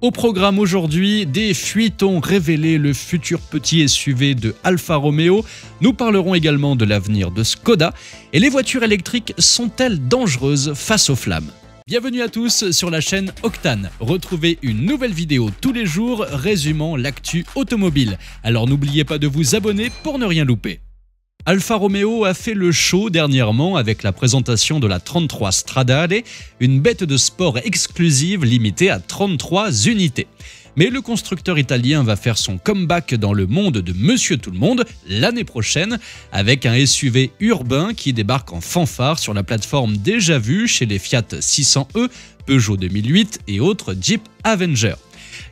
Au programme aujourd'hui, des fuites ont révélé le futur petit SUV de Alfa Romeo. Nous parlerons également de l'avenir de Skoda. Et les voitures électriques sont-elles dangereuses face aux flammes ? Bienvenue à tous sur la chaîne Octane. Retrouvez une nouvelle vidéo tous les jours résumant l'actu automobile. Alors n'oubliez pas de vous abonner pour ne rien louper. Alfa Romeo a fait le show dernièrement avec la présentation de la 33 Stradale, une bête de sport exclusive limitée à 33 unités. Mais le constructeur italien va faire son comeback dans le monde de Monsieur Tout-le-Monde l'année prochaine avec un SUV urbain qui débarque en fanfare sur la plateforme déjà vue chez les Fiat 600e, Peugeot 2008 et autres Jeep Avenger.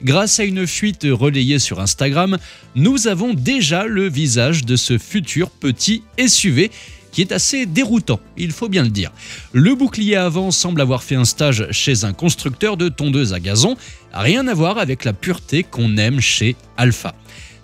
Grâce à une fuite relayée sur Instagram, nous avons déjà le visage de ce futur petit SUV qui est assez déroutant, il faut bien le dire. Le bouclier avant semble avoir fait un stage chez un constructeur de tondeuses à gazon, rien à voir avec la pureté qu'on aime chez Alfa.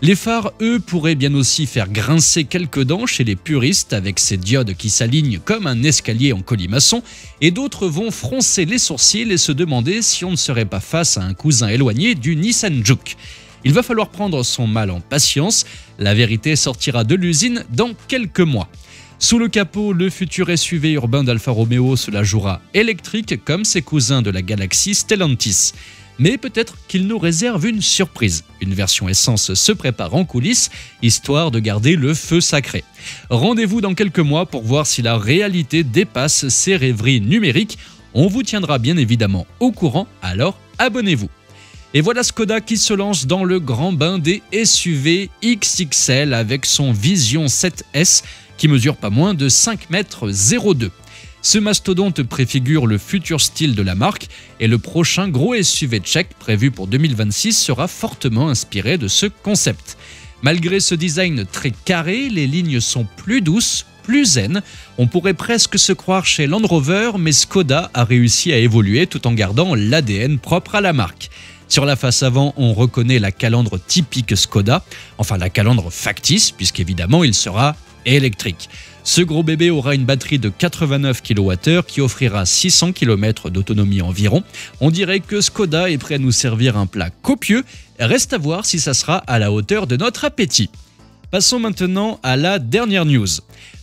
Les phares, eux, pourraient bien aussi faire grincer quelques dents chez les puristes avec ces diodes qui s'alignent comme un escalier en colimaçon, et d'autres vont froncer les sourcils et se demander si on ne serait pas face à un cousin éloigné du Nissan Juke. Il va falloir prendre son mal en patience, la vérité sortira de l'usine dans quelques mois. Sous le capot, le futur SUV urbain d'Alfa Romeo se la jouera électrique comme ses cousins de la galaxie Stellantis. Mais peut-être qu'il nous réserve une surprise. Une version essence se prépare en coulisses, histoire de garder le feu sacré. Rendez-vous dans quelques mois pour voir si la réalité dépasse ces rêveries numériques. On vous tiendra bien évidemment au courant, alors abonnez-vous. Et voilà Skoda qui se lance dans le grand bain des SUV XXL avec son Vision 7S qui mesure pas moins de 5,02 m. Ce mastodonte préfigure le futur style de la marque et le prochain gros SUV tchèque prévu pour 2026 sera fortement inspiré de ce concept. Malgré ce design très carré, les lignes sont plus douces, plus zen. On pourrait presque se croire chez Land Rover, mais Skoda a réussi à évoluer tout en gardant l'ADN propre à la marque. Sur la face avant, on reconnaît la calandre typique Skoda, enfin la calandre factice, puisqu'évidemment il sera électrique. Ce gros bébé aura une batterie de 89 kWh qui offrira 600 km d'autonomie environ. On dirait que Skoda est prêt à nous servir un plat copieux. Reste à voir si ça sera à la hauteur de notre appétit. Passons maintenant à la dernière news.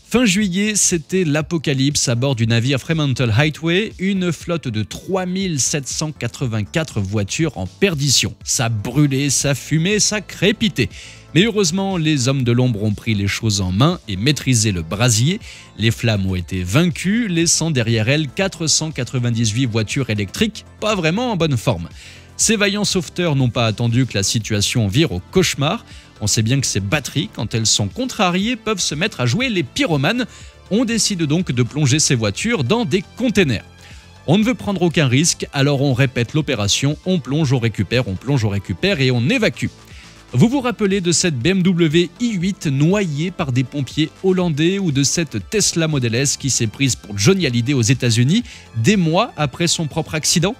Fin juillet, c'était l'apocalypse à bord du navire Fremantle Highway, une flotte de 3784 voitures en perdition. Ça brûlait, ça fumait, ça crépitait. Mais heureusement, les hommes de l'ombre ont pris les choses en main et maîtrisé le brasier. Les flammes ont été vaincues, laissant derrière elles 498 voitures électriques, pas vraiment en bonne forme. Ces vaillants sauveteurs n'ont pas attendu que la situation vire au cauchemar. On sait bien que ces batteries, quand elles sont contrariées, peuvent se mettre à jouer les pyromanes. On décide donc de plonger ces voitures dans des containers. On ne veut prendre aucun risque, alors on répète l'opération, on plonge, on récupère et on évacue. Vous vous rappelez de cette BMW i8 noyée par des pompiers hollandais ou de cette Tesla Model S qui s'est prise pour Johnny Hallyday aux États-Unis des mois après son propre accident ?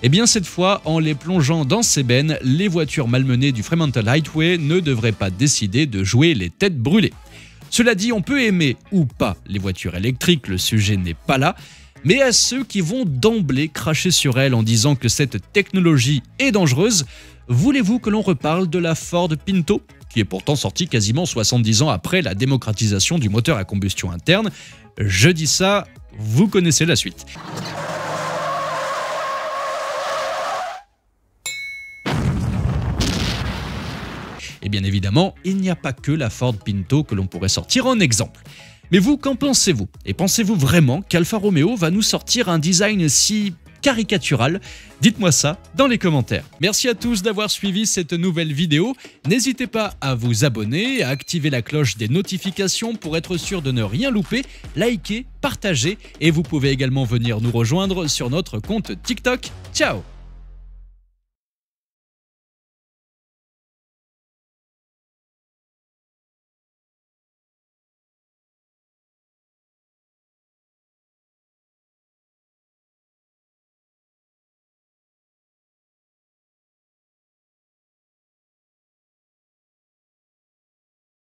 Eh bien cette fois, en les plongeant dans ces bennes, les voitures malmenées du Fremantle Highway ne devraient pas décider de jouer les têtes brûlées. Cela dit, on peut aimer ou pas les voitures électriques, le sujet n'est pas là, mais à ceux qui vont d'emblée cracher sur elles en disant que cette technologie est dangereuse, voulez-vous que l'on reparle de la Ford Pinto, qui est pourtant sortie quasiment 70 ans après la démocratisation du moteur à combustion interne? Je dis ça, vous connaissez la suite. Et bien évidemment, il n'y a pas que la Ford Pinto que l'on pourrait sortir en exemple. Mais vous, qu'en pensez-vous? Et pensez-vous vraiment qu'Alfa Romeo va nous sortir un design si caricatural? Dites-moi ça dans les commentaires. Merci à tous d'avoir suivi cette nouvelle vidéo. N'hésitez pas à vous abonner, à activer la cloche des notifications pour être sûr de ne rien louper, liker, partager et vous pouvez également venir nous rejoindre sur notre compte TikTok. Ciao!